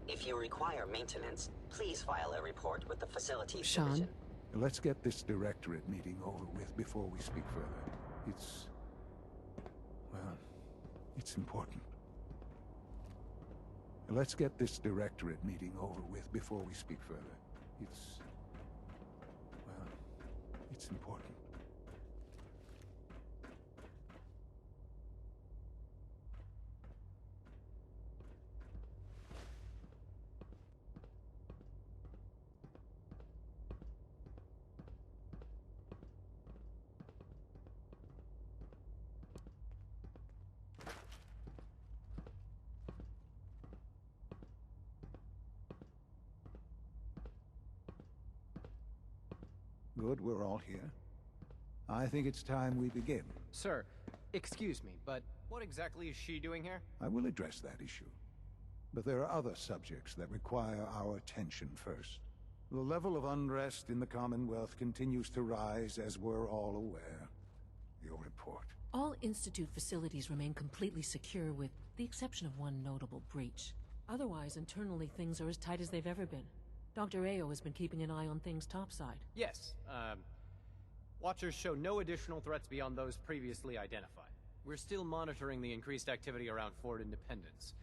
If you require maintenance, please file a report with the facilities Sean? division. Let's get this directorate meeting over with before we speak further. It's important. Let's get this directorate meeting over with before we speak further. It's important. Good, we're all here. I think it's time we begin. Sir, excuse me, but what exactly is she doing here? I will address that issue. But there are other subjects that require our attention first. The level of unrest in the Commonwealth continues to rise, as we're all aware. Your report. All Institute facilities remain completely secure with the exception of one notable breach. Otherwise, internally things are as tight as they've ever been. Dr. Ayo has been keeping an eye on things topside. Yes, Watchers show no additional threats beyond those previously identified. We're still monitoring the increased activity around Fort Independence,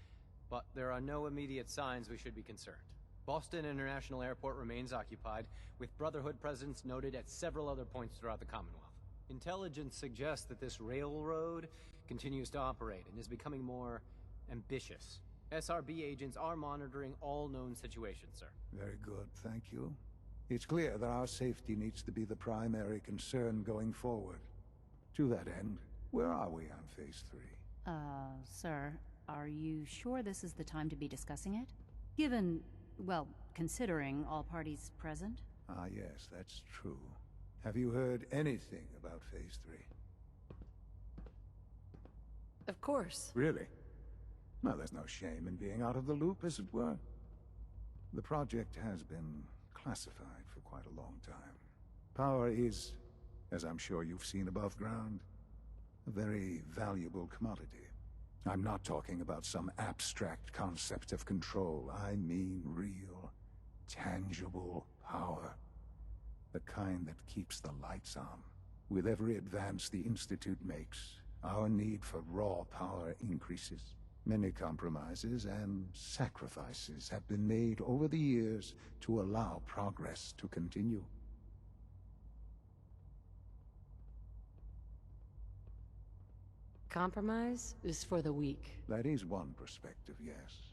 but there are no immediate signs we should be concerned. Boston International Airport remains occupied, with Brotherhood presence noted at several other points throughout the Commonwealth. Intelligence suggests that this railroad continues to operate and is becoming more ambitious. SRB agents are monitoring all known situations, sir. Very good, thank you. It's clear that our safety needs to be the primary concern going forward. To that end, where are we on Phase 3? Sir, are you sure this is the time to be discussing it? Given, well, considering all parties present? Ah, yes, that's true. Have you heard anything about Phase 3? Of course. Really? Well, there's no shame in being out of the loop, as it were. The project has been classified for quite a long time. Power is, as I'm sure you've seen above ground, a very valuable commodity. I'm not talking about some abstract concept of control. I mean real, tangible power. The kind that keeps the lights on. With every advance the Institute makes, our need for raw power increases. Many compromises and sacrifices have been made over the years to allow progress to continue. Compromise is for the weak. That is one perspective, yes.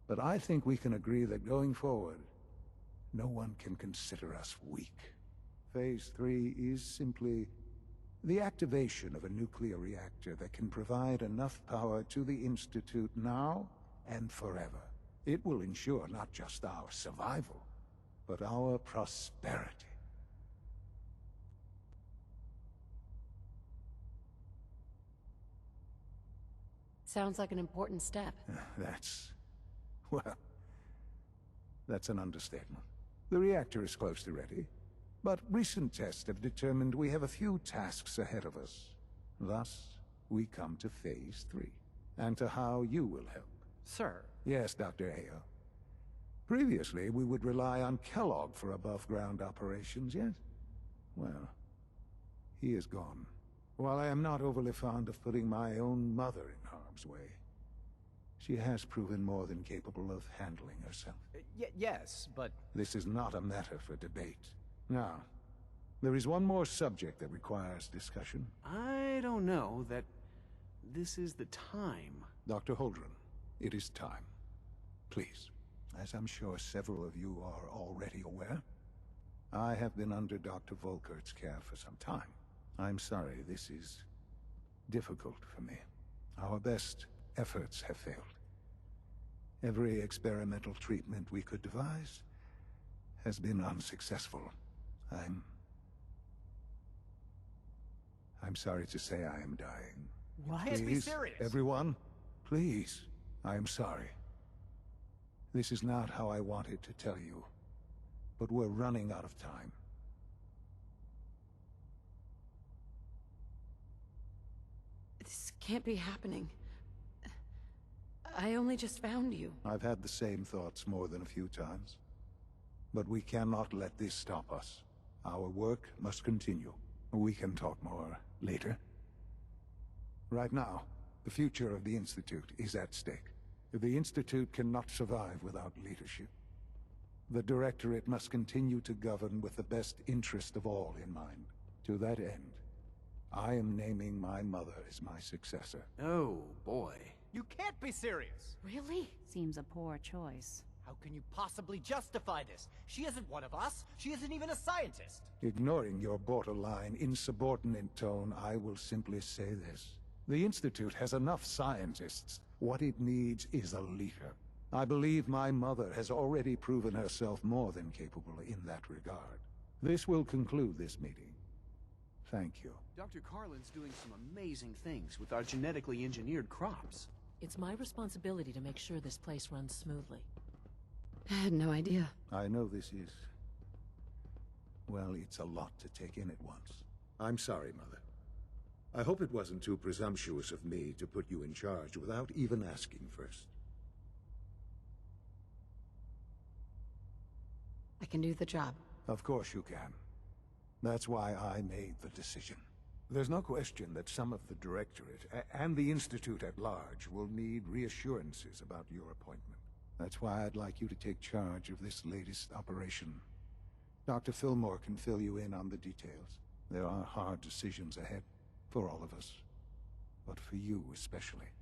But I think we can agree that going forward, no one can consider us weak. Phase 3 is simply the activation of a nuclear reactor that can provide enough power to the Institute now and forever. It will ensure not just our survival, but our prosperity. Sounds like an important step. That's an understatement. The reactor is close to ready. But recent tests have determined we have a few tasks ahead of us. Thus, we come to Phase 3, and to how you will help. Sir. Yes, Dr. Ayo. Previously, we would rely on Kellogg for above-ground operations, yes? Well, he is gone. While I am not overly fond of putting my own mother in harm's way, she has proven more than capable of handling herself. Yes, but... This is not a matter for debate. Now, there is one more subject that requires discussion. I don't know that this is the time. Dr. Holdren, it is time. Please, as I'm sure several of you are already aware, I have been under Dr. Volkert's care for some time. I'm sorry, this is difficult for me. Our best efforts have failed. Every experimental treatment we could devise has been unsuccessful. I'm sorry to say I am dying. What? Please be serious. Everyone, please. I am sorry. This is not how I wanted to tell you, but we're running out of time. This can't be happening. I only just found you. I've had the same thoughts more than a few times. But we cannot let this stop us. Our work must continue. We can talk more later. Right now, the future of the Institute is at stake. The Institute cannot survive without leadership. The Directorate must continue to govern with the best interest of all in mind. To that end, I am naming my mother as my successor. Oh, boy. You can't be serious! Really? Seems a poor choice. How can you possibly justify this? She isn't one of us. She isn't even a scientist. Ignoring your borderline, insubordinate tone, I will simply say this. The Institute has enough scientists. What it needs is a leader. I believe my mother has already proven herself more than capable in that regard. This will conclude this meeting. Thank you. Dr. Carlin's doing some amazing things with our genetically engineered crops. It's my responsibility to make sure this place runs smoothly. I had no idea. I know this is... well, it's a lot to take in at once. I'm sorry, Mother. I hope it wasn't too presumptuous of me to put you in charge without even asking first. I can do the job. Of course you can. That's why I made the decision. There's no question that some of the Directorate and the Institute at large will need reassurances about your appointment. That's why I'd like you to take charge of this latest operation. Dr. Fillmore can fill you in on the details. There are hard decisions ahead, for all of us. But for you especially.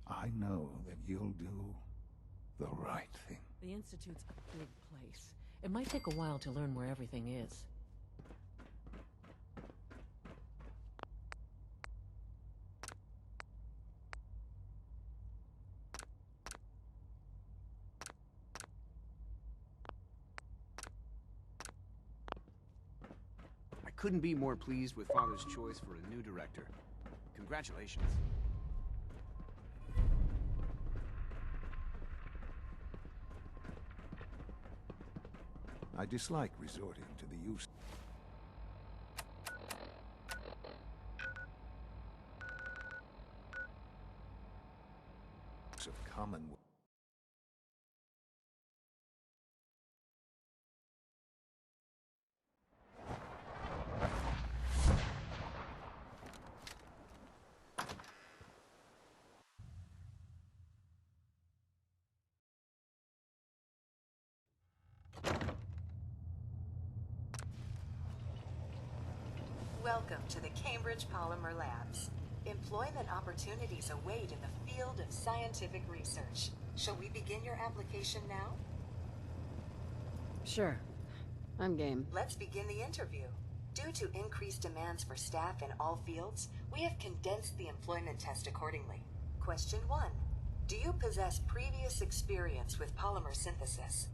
I know that you'll do the right thing. The Institute's a big place. It might take a while to learn where everything is. I couldn't be more pleased with Father's choice for a new director. Congratulations. I dislike resorting to the use of common... Welcome to the Cambridge Polymer Labs. Employment opportunities await in the field of scientific research. Shall we begin your application now? Sure. I'm game. Let's begin the interview. Due to increased demands for staff in all fields, we have condensed the employment test accordingly. Question 1. Do you possess previous experience with polymer synthesis?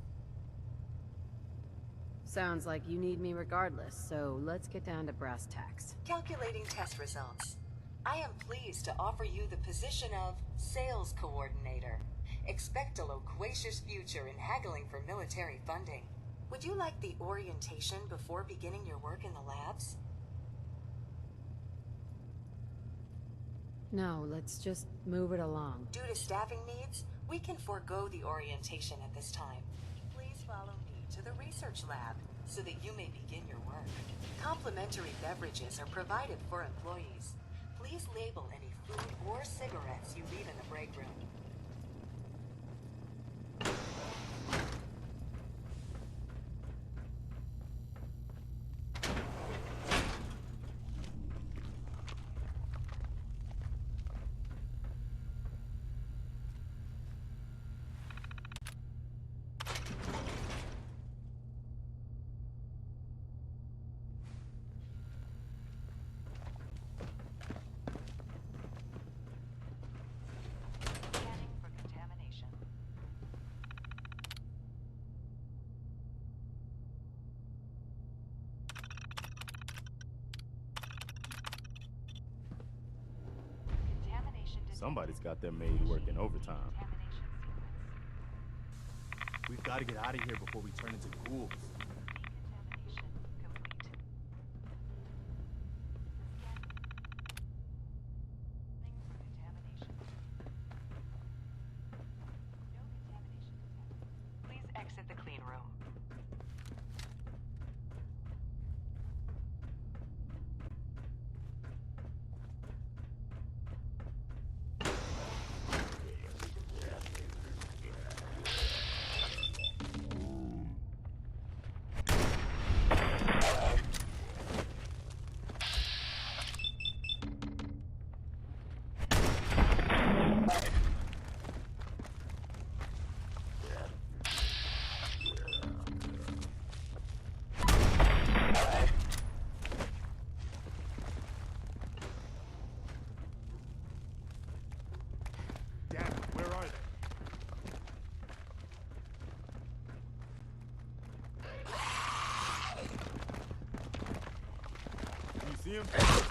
Sounds like you need me regardless, so let's get down to brass tacks. Calculating test results. I am pleased to offer you the position of Sales Coordinator. Expect a loquacious future in haggling for military funding. Would you like the orientation before beginning your work in the labs? No, let's just move it along. Due to staffing needs, we can forego the orientation at this time. Please follow me to the research lab so that you may begin your work. Complimentary beverages are provided for employees. Please label any food or cigarettes you leave in the break room. Scanning for contamination. Contamination detected. Somebody's got their maid working overtime. Contamination sequence. We've got to get out of here before we turn into ghouls. Decontamination complete. Scanning for contamination. him?